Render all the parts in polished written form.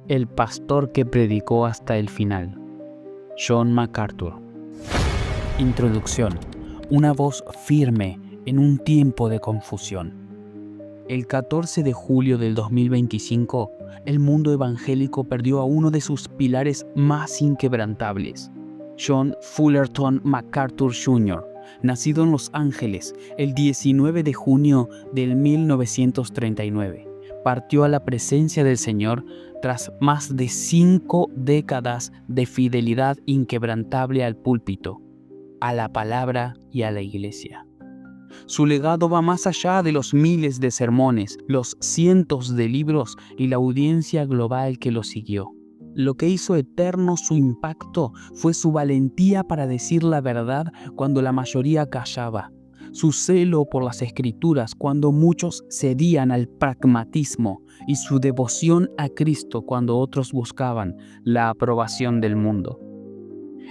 El pastor que predicó hasta el final. John MacArthur. Introducción. Una voz firme en un tiempo de confusión. El 14 de julio del 2025, el mundo evangélico perdió a uno de sus pilares más inquebrantables. John Fullerton MacArthur Jr., nacido en Los Ángeles el 19 de junio del 1939, partió a la presencia del Señor tras más de 5 décadas de fidelidad inquebrantable al púlpito, a la palabra y a la iglesia. Su legado va más allá de los miles de sermones, los cientos de libros y la audiencia global que lo siguió. Lo que hizo eterno su impacto fue su valentía para decir la verdad cuando la mayoría callaba, su celo por las Escrituras cuando muchos cedían al pragmatismo y su devoción a Cristo cuando otros buscaban la aprobación del mundo.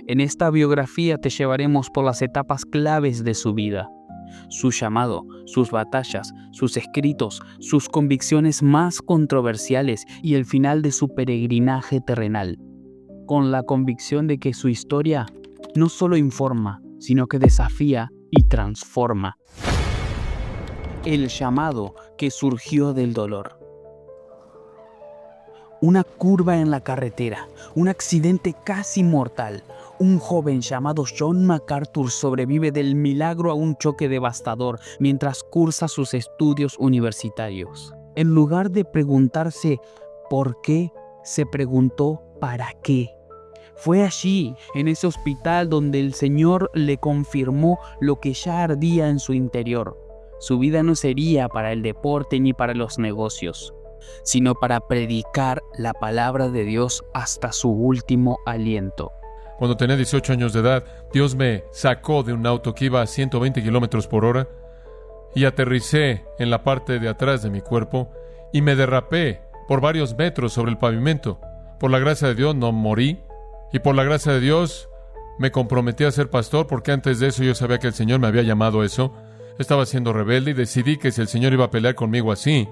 En esta biografía te llevaremos por las etapas claves de su vida. Su llamado, sus batallas, sus escritos, sus convicciones más controversiales y el final de su peregrinaje terrenal, con la convicción de que su historia no solo informa, sino que desafía y transforma. El llamado que surgió del dolor. Una curva en la carretera, un accidente casi mortal. Un joven llamado John MacArthur sobrevive del milagro a un choque devastador mientras cursa sus estudios universitarios. En lugar de preguntarse ¿por qué?, se preguntó ¿para qué? Fue allí, en ese hospital, donde el Señor le confirmó lo que ya ardía en su interior. Su vida no sería para el deporte ni para los negocios, sino para predicar la palabra de Dios hasta su último aliento. Cuando tenía 18 años de edad, Dios me sacó de un auto que iba a 120 kilómetros por hora y aterricé en la parte de atrás de mi cuerpo y me derrapé por varios metros sobre el pavimento. Por la gracia de Dios no morí y por la gracia de Dios me comprometí a ser pastor, porque antes de eso yo sabía que el Señor me había llamado a eso. Estaba siendo rebelde y decidí que si el Señor iba a pelear conmigo así,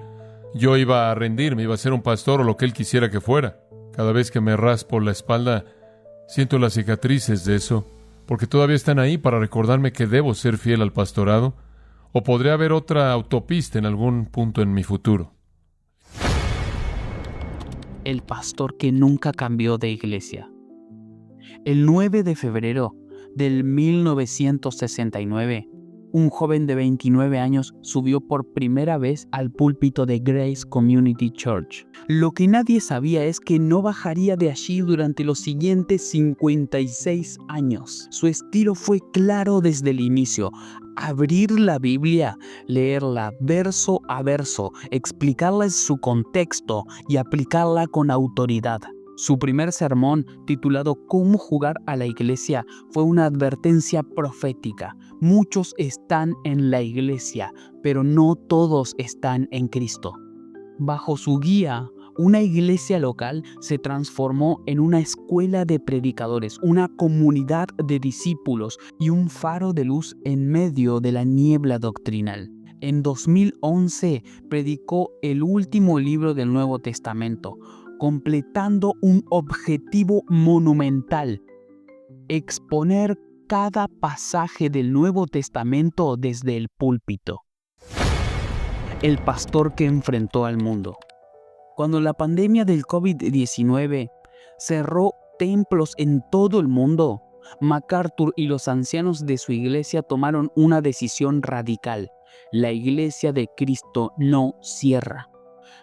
yo iba a rendirme, iba a ser un pastor o lo que Él quisiera que fuera. Cada vez que me raspo la espalda, siento las cicatrices de eso, porque todavía están ahí para recordarme que debo ser fiel al pastorado, o podría haber otra autopista en algún punto en mi futuro. El pastor que nunca cambió de iglesia. El 9 de febrero del 1969, un joven de 29 años subió por primera vez al púlpito de Grace Community Church. Lo que nadie sabía es que no bajaría de allí durante los siguientes 56 años. Su estilo fue claro desde el inicio: abrir la Biblia, leerla verso a verso, explicarla en su contexto y aplicarla con autoridad. Su primer sermón, titulado ¿Cómo jugar a la iglesia?, fue una advertencia profética. Muchos están en la iglesia, pero no todos están en Cristo. Bajo su guía, una iglesia local se transformó en una escuela de predicadores, una comunidad de discípulos y un faro de luz en medio de la niebla doctrinal. En 2011 predicó el último libro del Nuevo Testamento, completando un objetivo monumental: exponer cada pasaje del Nuevo Testamento desde el púlpito. El pastor que enfrentó al mundo. Cuando la pandemia del COVID-19 cerró templos en todo el mundo, MacArthur y los ancianos de su iglesia tomaron una decisión radical: la iglesia de Cristo no cierra.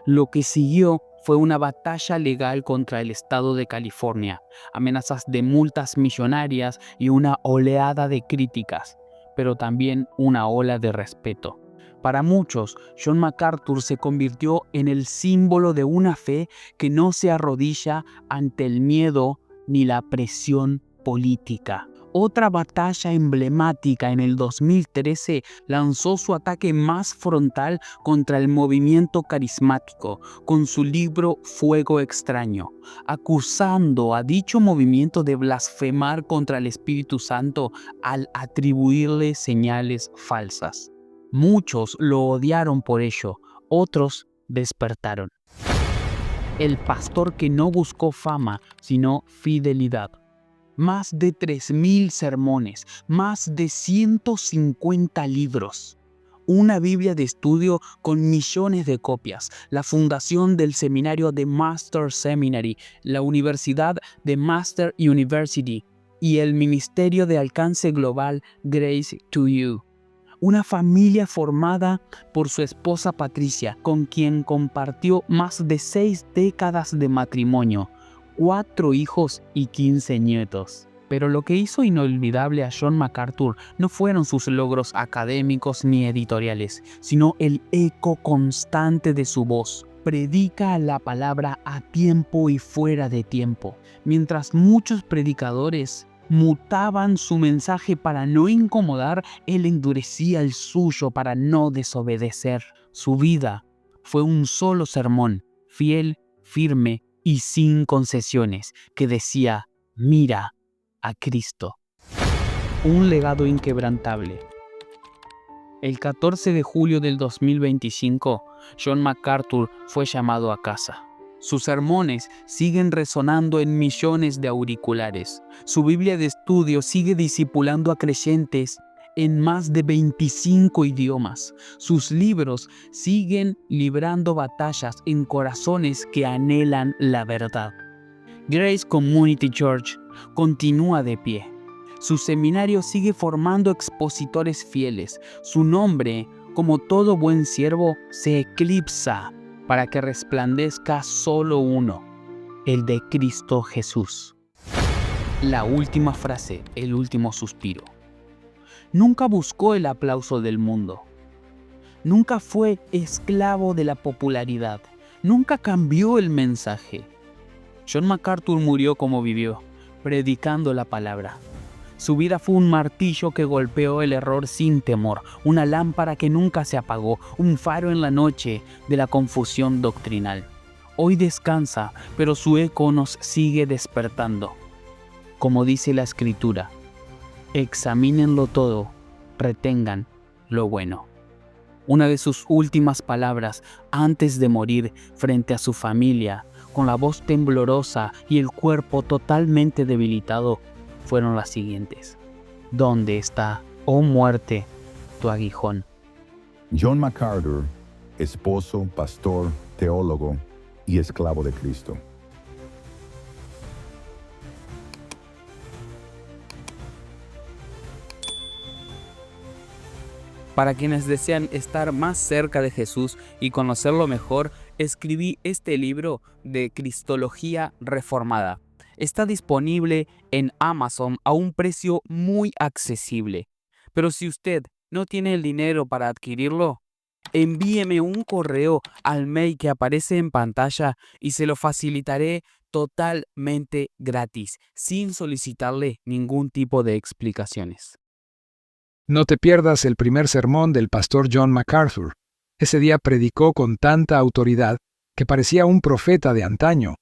Lo que siguió fue una batalla legal contra el estado de California, amenazas de multas millonarias y una oleada de críticas, pero también una ola de respeto. Para muchos, John MacArthur se convirtió en el símbolo de una fe que no se arrodilla ante el miedo ni la presión política. Otra batalla emblemática en el 2013 lanzó su ataque más frontal contra el movimiento carismático con su libro Fuego Extraño, acusando a dicho movimiento de blasfemar contra el Espíritu Santo al atribuirle señales falsas. Muchos lo odiaron por ello, otros despertaron. el pastor que no buscó fama, sino fidelidad. Más de 3.000 sermones, más de 150 libros. Una Biblia de estudio con millones de copias, la fundación del seminario de Master Seminary, la Universidad de Master University y el Ministerio de Alcance Global Grace to You. Una familia formada por su esposa Patricia, con quien compartió más de 6 décadas de matrimonio, 4 hijos y 15 nietos. Pero lo que hizo inolvidable a John MacArthur no fueron sus logros académicos ni editoriales, sino el eco constante de su voz. Predica la palabra a tiempo y fuera de tiempo. Mientras muchos predicadores mutaban su mensaje para no incomodar, él endurecía el suyo para no desobedecer. Su vida fue un solo sermón, fiel, firme y sin concesiones, que decía: mira a Cristo. Un legado inquebrantable. El 14 de julio del 2025, John MacArthur fue llamado a casa. Sus sermones siguen resonando en millones de auriculares. Su Biblia de estudio sigue discipulando a creyentes en más de 25 idiomas. Sus libros siguen librando batallas en corazones que anhelan la verdad. Grace Community Church continúa de pie. Su seminario sigue formando expositores fieles. Su nombre, como todo buen siervo, se eclipsa para que resplandezca solo uno, el de Cristo Jesús. La última frase, el último suspiro. Nunca buscó el aplauso del mundo. Nunca fue esclavo de la popularidad. Nunca cambió el mensaje. John MacArthur murió como vivió, predicando la palabra. Su vida fue un martillo que golpeó el error sin temor, una lámpara que nunca se apagó, un faro en la noche de la confusión doctrinal. Hoy descansa, pero su eco nos sigue despertando. Como dice la Escritura, examínenlo todo, retengan lo bueno. Una de sus últimas palabras antes de morir frente a su familia, con la voz temblorosa y el cuerpo totalmente debilitado, fueron las siguientes: ¿dónde está, oh muerte, tu aguijón? John MacArthur, esposo, pastor, teólogo y esclavo de Cristo. Para quienes desean estar más cerca de Jesús y conocerlo mejor, escribí este libro de Cristología Reformada. Está disponible en Amazon a un precio muy accesible. Pero si usted no tiene el dinero para adquirirlo, envíeme un correo al mail que aparece en pantalla y se lo facilitaré totalmente gratis, sin solicitarle ningún tipo de explicaciones. No te pierdas el primer sermón del pastor John MacArthur. Ese día predicó con tanta autoridad que parecía un profeta de antaño.